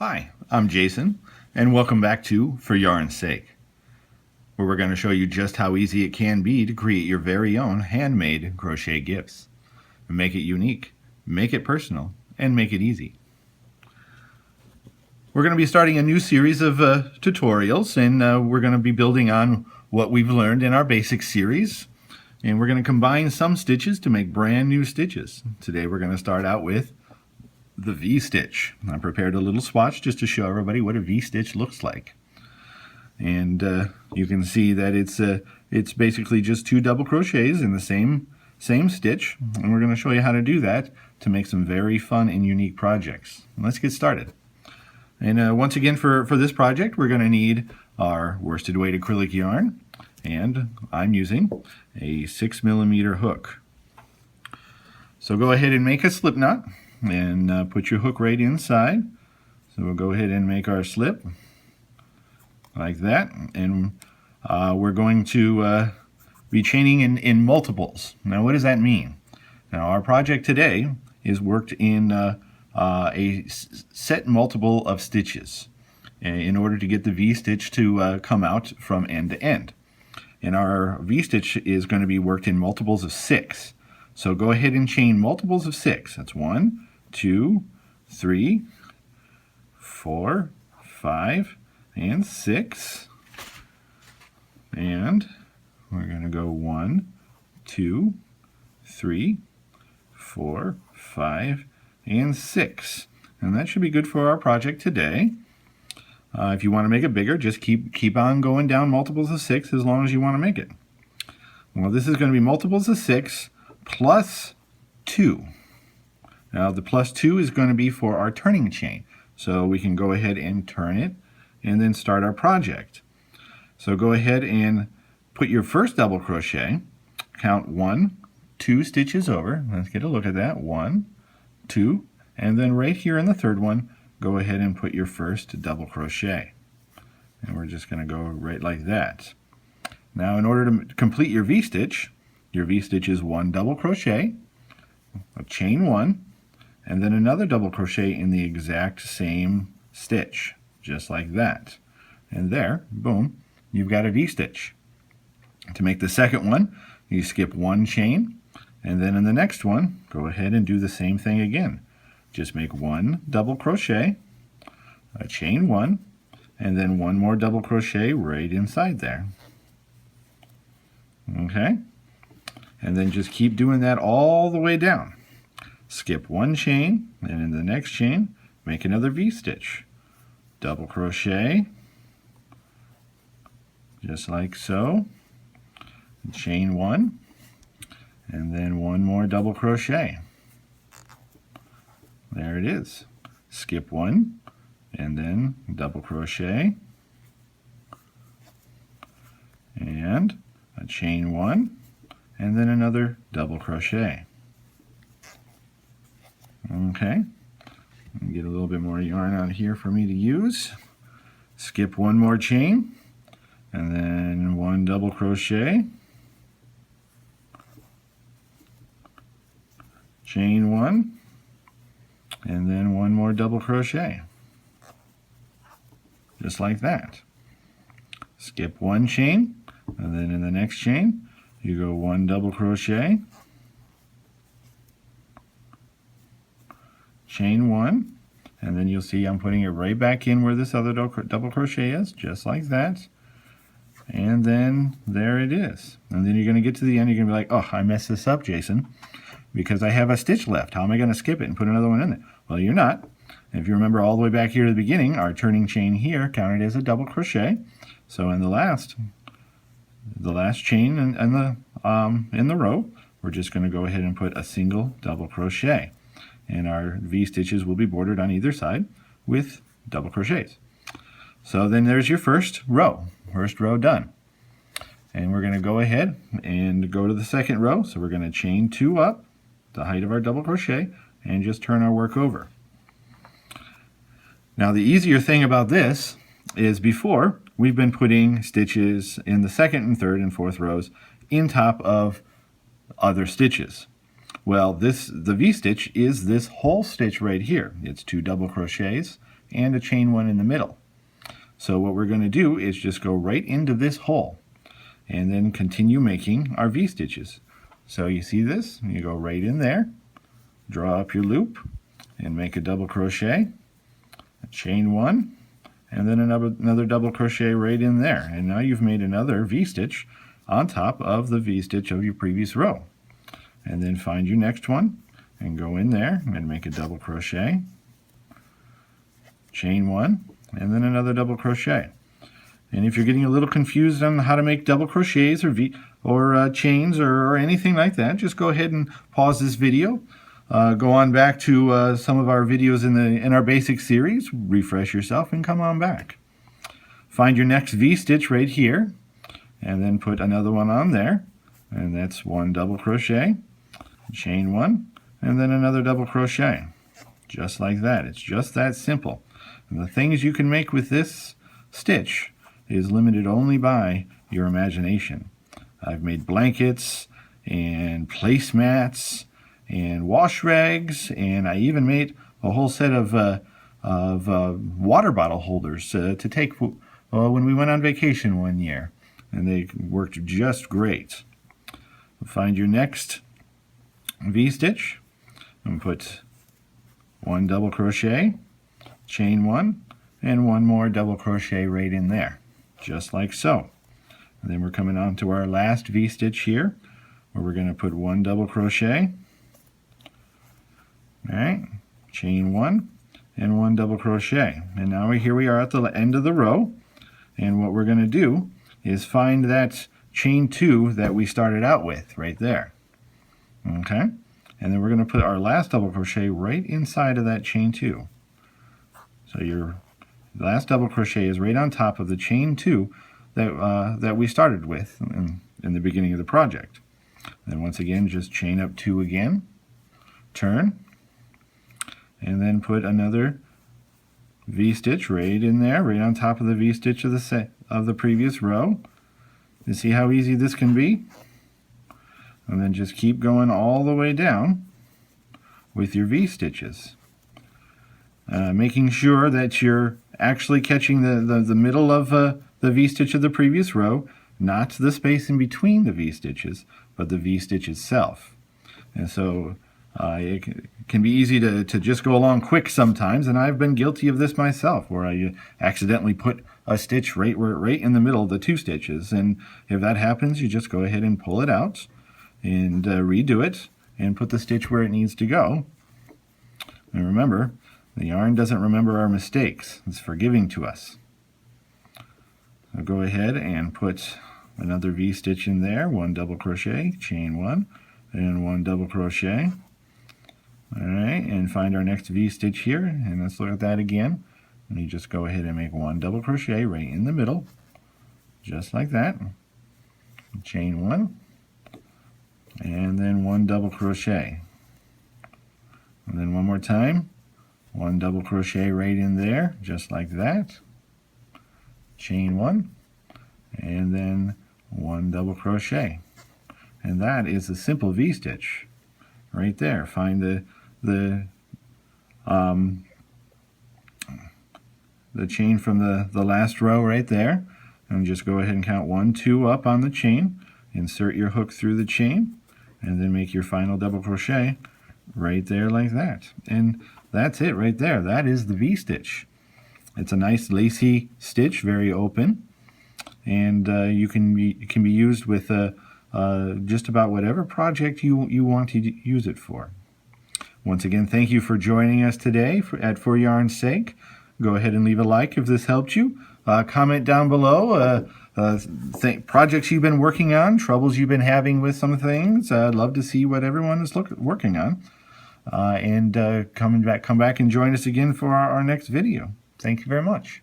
Hi, I'm Jason, and welcome back to For Yarn's Sake, where we're going to show you just how easy it can be to create your very own handmade crochet gifts. Make it unique, make it personal, and make it easy. We're going to be starting a new series of tutorials, and we're going to be building on what we've learned in our basic series. And we're going to combine some stitches to make brand new stitches. Today we're going to start out with the V-stitch. I prepared a little swatch just to show everybody what a V-stitch looks like. And you can see that it's basically just 2 double crochets in the same stitch. And we're going to show you how to do that to make some very fun and unique projects. Let's get started. And once again, for this project, we're going to need our worsted weight acrylic yarn. And I'm using a 6mm hook. So go ahead and make a slip knot. And put your hook right inside. So we'll go ahead and make our slip like that, and we're going to be chaining in multiples. Now what does that mean? Now our project today is worked in a set multiple of stitches in order to get the V-stitch to come out from end to end. And our V-stitch is going to be worked in multiples of 6. So go ahead and chain multiples of 6. That's 1, 2, 3, 4, 5, and 6. And we're going to go 1, 2, 3, 4, 5, and 6. And that should be good for our project today. If you want to make it bigger, just keep on going down multiples of 6 as long as you want to make it. Well, this is going to be multiples of 6 plus 2. Now the plus 2 is going to be for our turning chain. So we can go ahead and turn it and then start our project. So go ahead and put your first double crochet, count 1, 2 stitches over. Let's get a look at that. 1, 2, and then right here in the third one, go ahead and put your first double crochet. And we're just going to go right like that. Now in order to complete your V-stitch is 1 double crochet, a chain 1, and then another double crochet in the exact same stitch, just like that. And there, boom, you've got a V-stitch. To make the second one, you skip 1 chain, and then in the next one, go ahead and do the same thing again. Just make 1 double crochet, a chain 1, and then 1 more double crochet right inside there. Okay? And then just keep doing that all the way down. Skip 1 chain, and in the next chain, make another V-stitch. Double crochet, just like so. Chain 1, and then 1 more double crochet. There it is. Skip 1, and then double crochet, and a chain 1, and then another double crochet. Okay, get a little bit more yarn out here for me to use. Skip 1 more chain, and then 1 double crochet, chain 1, and then 1 more double crochet, just like that. Skip 1 chain, and then in the next chain you go 1 double crochet, chain 1, and then you'll see I'm putting it right back in where this other double crochet is, just like that. And then there it is. And then you're going to get to the end, you're going to be like, oh, I messed this up, Jason, because I have a stitch left. How am I going to skip it and put another one in there? Well, you're not. If you remember all the way back here to the beginning, our turning chain here counted as a double crochet. So in the last chain in the row, we're just going to go ahead and put a single double crochet. And our V-stitches will be bordered on either side with double crochets. So then there's your first row done. And we're going to go ahead and go to the second row. So we're going to chain 2 up, the height of our double crochet, and just turn our work over. Now the easier thing about this is before we've been putting stitches in the second and third and fourth rows in top of other stitches. Well, the V-stitch is this whole stitch right here. It's 2 double crochets and a chain 1 in the middle. So what we're going to do is just go right into this hole and then continue making our V-stitches. So you see this? You go right in there, draw up your loop, and make a double crochet, a chain 1, and then another double crochet right in there. And now you've made another V-stitch on top of the V-stitch of your previous row. And then find your next one and go in there and make a double crochet, chain 1, and then another double crochet. And if you're getting a little confused on how to make double crochets or chains or anything like that, just go ahead and pause this video. Go on back to some of our videos in our basic series, refresh yourself, and come on back. Find your next V-stitch right here, and then put another one on there, and that's 1 double crochet, chain 1, and then another double crochet. Just like that. It's just that simple. And the things you can make with this stitch is limited only by your imagination. I've made blankets and placemats and wash rags, and I even made a whole set of water bottle holders to take when we went on vacation one year, and they worked just great. Find your next V-stitch and put 1 double crochet, chain 1, and 1 more double crochet right in there, just like so. And then we're coming on to our last V-stitch here, where we're going to put 1 double crochet, all right, chain 1, and 1 double crochet. And now here we are at the end of the row, and what we're going to do is find that chain 2 that we started out with right there. Okay, and then we're going to put our last double crochet right inside of that chain 2. So your last double crochet is right on top of the chain 2 that we started with in the beginning of the project. Then once again, just chain up 2 again, turn, and then put another V-stitch right in there, right on top of the V-stitch of the previous row. You see how easy this can be? And then just keep going all the way down with your V-stitches. Making sure that you're actually catching the middle of the V-stitch of the previous row, not the space in between the V-stitches, but the V-stitch itself. And so it can be easy to just go along quick sometimes, and I've been guilty of this myself, where I accidentally put a stitch right in the middle of the 2 stitches. And if that happens, you just go ahead and pull it out and redo it and put the stitch where it needs to go. And remember, the yarn doesn't remember our mistakes. It's forgiving to us. So go ahead and put another V-stitch in there, 1 double crochet, chain 1, and 1 double crochet. All right, and find our next V-stitch here, and let's look at that again. And you just go ahead and make 1 double crochet right in the middle, just like that. Chain 1, and then 1 double crochet. And then one more time, 1 double crochet right in there, just like that. Chain 1, and then 1 double crochet. And that is a simple V-stitch right there. Find the chain from the last row right there, and just go ahead and count 1, 2 up on the chain. Insert your hook through the chain, and then make your final double crochet right there like that. And that's it right there. That is the V-stitch. It's a nice lacy stitch, very open, and it can be used with just about whatever project you want to use it for. Once again, thank you for joining us today at For Yarn's Sake. Go ahead and leave a like if this helped you. Comment down below projects you've been working on, troubles you've been having with some things. I'd love to see what everyone is working on. And come back and join us again for our next video. Thank you very much.